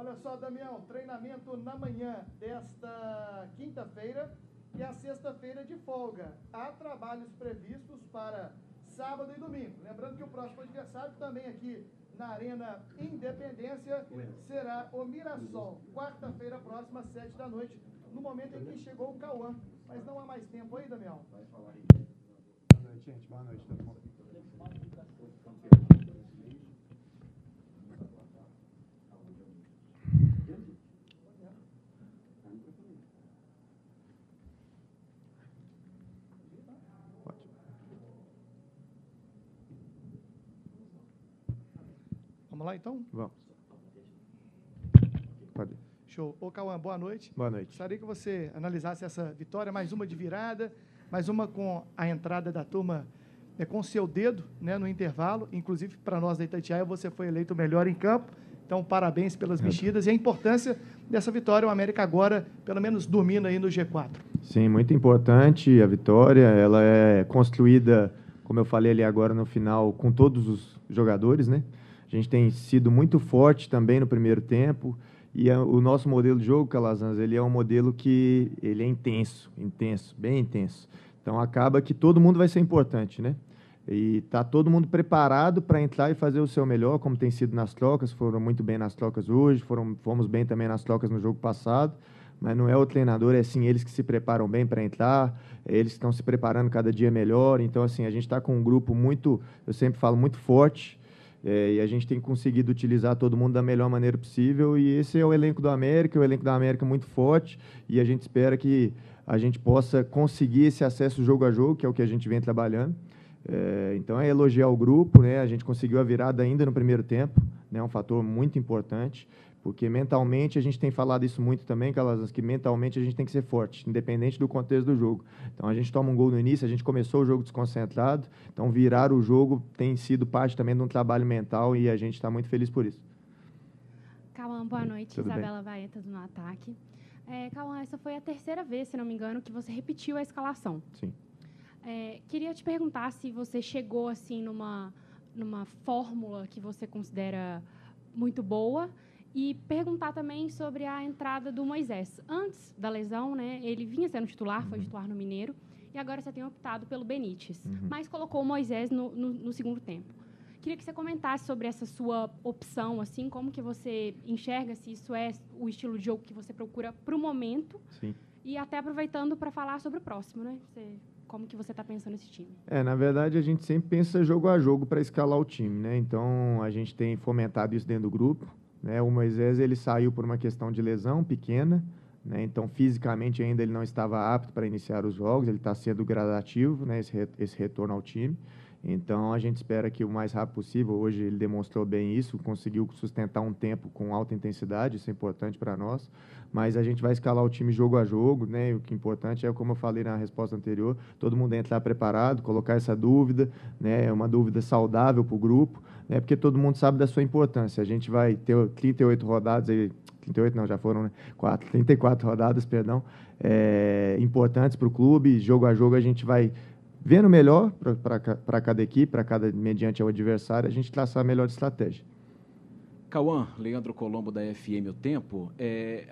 Olha só, Damião, treinamento na manhã desta quinta-feira e a sexta-feira de folga. Há trabalhos previstos para sábado e domingo. Lembrando que o próximo adversário também aqui na Arena Independência será o Mirassol. Quarta-feira próxima, às 7 da noite, no momento em que chegou o Cauã. Mas não há mais tempo aí, Damião? Boa noite, gente. Boa noite, todo mundo. Vamos lá, então? Vamos. Pode. Show. Ô, Cauã, boa noite. Boa noite. Gostaria que você analisasse essa vitória, mais uma de virada, mais uma com a entrada da turma com o seu dedo, né, no intervalo. Inclusive, para nós da Itatiaia, você foi eleito o melhor em campo. Então, parabéns pelas mexidas e a importância dessa vitória. O América agora, pelo menos, domina aí no G4. Sim, muito importante a vitória. Ela é construída, como eu falei ali agora no final, com todos os jogadores, né? A gente tem sido muito forte também no primeiro tempo. E o nosso modelo de jogo, Calazans, ele é um modelo que ele é intenso, bem intenso. Então, acaba que todo mundo vai ser importante, né? E está todo mundo preparado para entrar e fazer o seu melhor, como tem sido nas trocas. Foram muito bem nas trocas hoje, fomos bem também nas trocas no jogo passado. Mas não é o treinador, é sim eles que se preparam bem para entrar, eles que estão se preparando cada dia melhor. Então, assim, a gente está com um grupo muito, eu sempre falo, muito forte. E a gente tem conseguido utilizar todo mundo da melhor maneira possível, e esse é o elenco do América, muito forte, e a gente espera que a gente possa conseguir esse acesso jogo a jogo, que é o que a gente vem trabalhando. Então, é elogiar o grupo, né? A gente conseguiu a virada ainda no primeiro tempo, né? Um fator muito importante, porque mentalmente, a gente tem falado isso muito também, Calazans, que mentalmente a gente tem que ser forte, independente do contexto do jogo. Então, a gente toma um gol no início, a gente começou o jogo desconcentrado, então virar o jogo tem sido parte também de um trabalho mental e a gente está muito feliz por isso. Cauã, boa noite. Tudo Isabela Baeta, do No Ataque. Cauã, essa foi a terceira vez, se não me engano, que você repetiu a escalação. Sim. Queria te perguntar se você chegou assim numa fórmula que você considera muito boa, e perguntar também sobre a entrada do Moisés. Antes da lesão, né, ele vinha sendo titular, foi titular no Mineiro, e agora você tem optado pelo Benítez, mas colocou o Moisés no segundo tempo. Queria que você comentasse sobre essa sua opção, assim, como que você enxerga, se isso é o estilo de jogo que você procura para o momento. Sim. E até aproveitando para falar sobre o próximo, né? Como que você está pensando nesse time? Na verdade, a gente sempre pensa jogo a jogo para escalar o time, né? Então, a gente tem fomentado isso dentro do grupo, né? O Moisés, ele saiu por uma questão de lesão pequena, né? Então, fisicamente ainda ele não estava apto para iniciar os jogos, ele está sendo gradativo, né? Esse retorno ao time. Então, a gente espera que o mais rápido possível, hoje ele demonstrou bem isso, conseguiu sustentar um tempo com alta intensidade, isso é importante para nós, mas a gente vai escalar o time jogo a jogo, né? E o que é importante é, como eu falei na resposta anterior, todo mundo entrar preparado, colocar essa dúvida, né? Uma dúvida saudável para o grupo, né? Porque todo mundo sabe da sua importância. A gente vai ter 38 rodadas, 38 não, já foram, né? 34 rodadas, perdão, importantes para o clube, jogo a jogo a gente vai vendo melhor para cada equipe, mediante o adversário, a gente traçar a melhor estratégia. Cauã, Leandro Colombo, da FM O Tempo,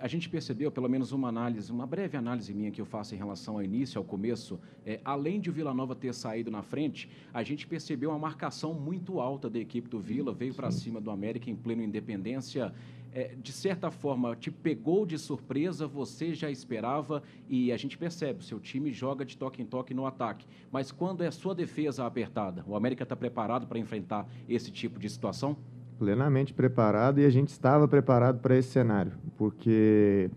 a gente percebeu, pelo menos uma breve análise minha que eu faço em relação ao início, ao começo, além de o Vila Nova ter saído na frente, a gente percebeu uma marcação muito alta da equipe do Vila, veio para cima do América em pleno Independência. De certa forma, te pegou de surpresa, você já esperava, e a gente percebe, o seu time joga de toque em toque no ataque. Mas quando é sua defesa apertada, o América está preparado para enfrentar esse tipo de situação? Plenamente preparado, e a gente estava preparado para esse cenário, porque,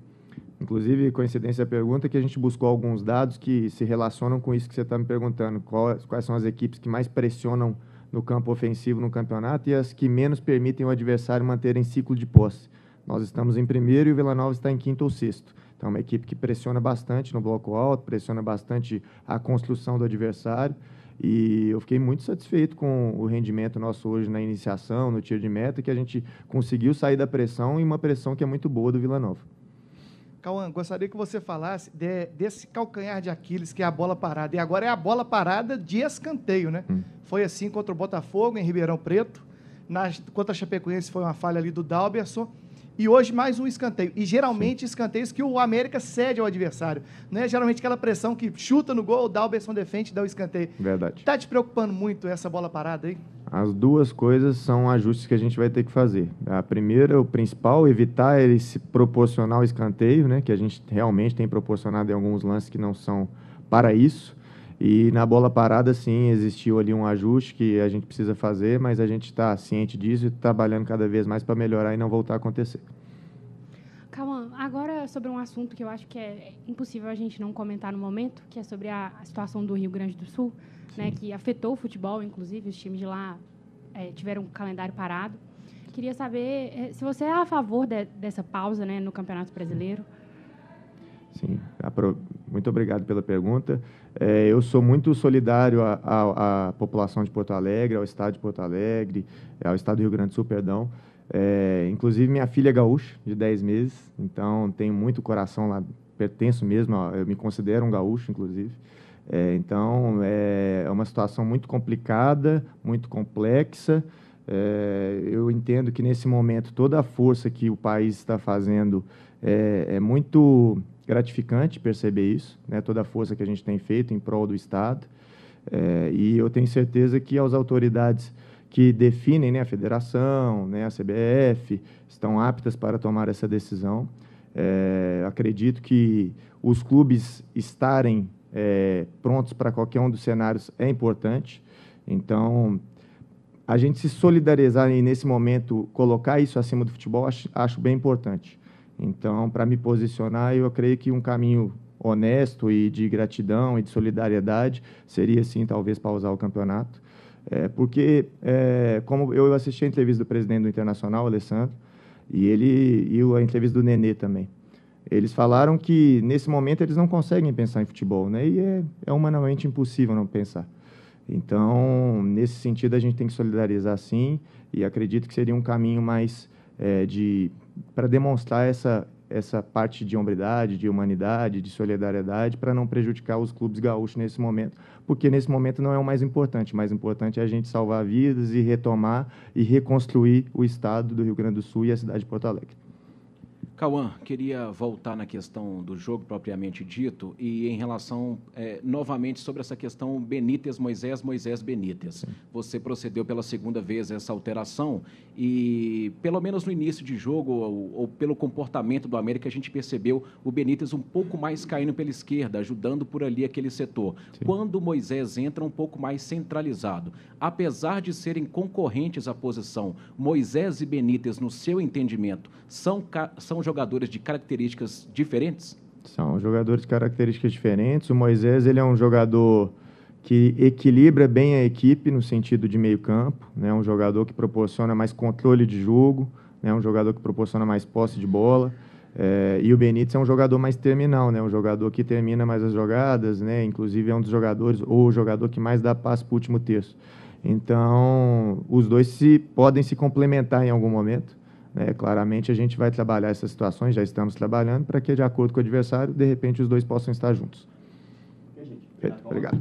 inclusive, coincidência a pergunta, que a gente buscou alguns dados que se relacionam com isso que você está me perguntando, quais são as equipes que mais pressionam no campo ofensivo no campeonato e as que menos permitem o adversário manterem ciclo de posse. Nós estamos em primeiro e o Vila Nova está em quinto ou sexto. Então, é uma equipe que pressiona bastante no bloco alto, pressiona bastante a construção do adversário, e eu fiquei muito satisfeito com o rendimento nosso hoje na iniciação, no tiro de meta, que a gente conseguiu sair da pressão, e uma pressão que é muito boa do Vila Nova. Cauã, gostaria que você falasse desse calcanhar de Aquiles, que é a bola parada. E agora é a bola parada de escanteio, né? Foi assim contra o Botafogo, em Ribeirão Preto. Contra a Chapecoense foi uma falha ali do Dalberson. e hoje mais um escanteio. E geralmente escanteios que o América cede ao adversário. Não é geralmente aquela pressão que chuta no gol, dá o Berson defende, dá o escanteio. Verdade. Está te preocupando muito essa bola parada aí? As duas coisas são ajustes que a gente vai ter que fazer. A primeira, o principal, evitar ele se proporcionar ao escanteio, né, que a gente realmente tem proporcionado em alguns lances que não são para isso. E na bola parada, sim, existiu ali um ajuste que a gente precisa fazer, mas a gente está ciente disso e trabalhando cada vez mais para melhorar e não voltar a acontecer. Cauã, agora sobre um assunto que eu acho que é impossível a gente não comentar no momento, que é sobre a situação do Rio Grande do Sul, né, que afetou o futebol, inclusive, os times de lá tiveram um calendário parado. Queria saber se você é a favor dessa pausa, né, no Campeonato Brasileiro. Sim, muito obrigado pela pergunta. Eu sou muito solidário à população de Porto Alegre, ao estado de Porto Alegre, ao estado do Rio Grande do Sul, perdão. Inclusive, minha filha é gaúcha, de 10 meses, então tenho muito coração lá, pertenço mesmo, eu me considero um gaúcho, inclusive. Então, é uma situação muito complicada, muito complexa. Eu entendo que, nesse momento, toda a força que o país está fazendo é muito gratificante perceber isso, né? Toda a força que a gente tem feito em prol do Estado. E eu tenho certeza que as autoridades que definem, né, a federação, né, a CBF, estão aptas para tomar essa decisão. Acredito que os clubes estarem prontos para qualquer um dos cenários é importante. Então, a gente se solidarizar e, nesse momento, colocar isso acima do futebol, acho bem importante. Então, para me posicionar, eu creio que um caminho honesto e de gratidão e de solidariedade seria, sim, talvez, pausar o campeonato. Porque, como eu assisti a entrevista do presidente do Internacional, Alessandro, e a entrevista do Nenê também. Eles falaram que, nesse momento, eles não conseguem pensar em futebol, né? E é humanamente impossível não pensar. Então, nesse sentido, a gente tem que solidarizar, sim, e acredito que seria um caminho mais para demonstrar essa parte de hombridade, de humanidade, de solidariedade, para não prejudicar os clubes gaúchos nesse momento, porque nesse momento não é o mais importante. O mais importante é a gente salvar vidas e retomar e reconstruir o estado do Rio Grande do Sul e a cidade de Porto Alegre. Cauã, queria voltar na questão do jogo propriamente dito e em relação, novamente, sobre essa questão Benítez-Moisés, Moisés-Benítez. Sim. Você procedeu pela segunda vez essa alteração e, pelo menos no início de jogo, ou pelo comportamento do América, a gente percebeu o Benítez um pouco mais caindo pela esquerda, ajudando por ali aquele setor. Sim. Quando o Moisés entra um pouco mais centralizado, apesar de serem concorrentes à posição, Moisés e Benítez, no seu entendimento, são jogadores de características diferentes? São jogadores de características diferentes. O Moisés, ele é um jogador que equilibra bem a equipe no sentido de meio campo, né? Um jogador que proporciona mais controle de jogo, né? Um jogador que proporciona mais posse de bola. E o Benítez é um jogador mais terminal, né? Um jogador que termina mais as jogadas, né? Inclusive é um dos jogadores, ou o jogador que mais dá passe para o último terço. Então, os dois podem se complementar em algum momento. Claramente, a gente vai trabalhar essas situações, já estamos trabalhando, para que, de acordo com o adversário, de repente, os dois possam estar juntos. Obrigado. Obrigado.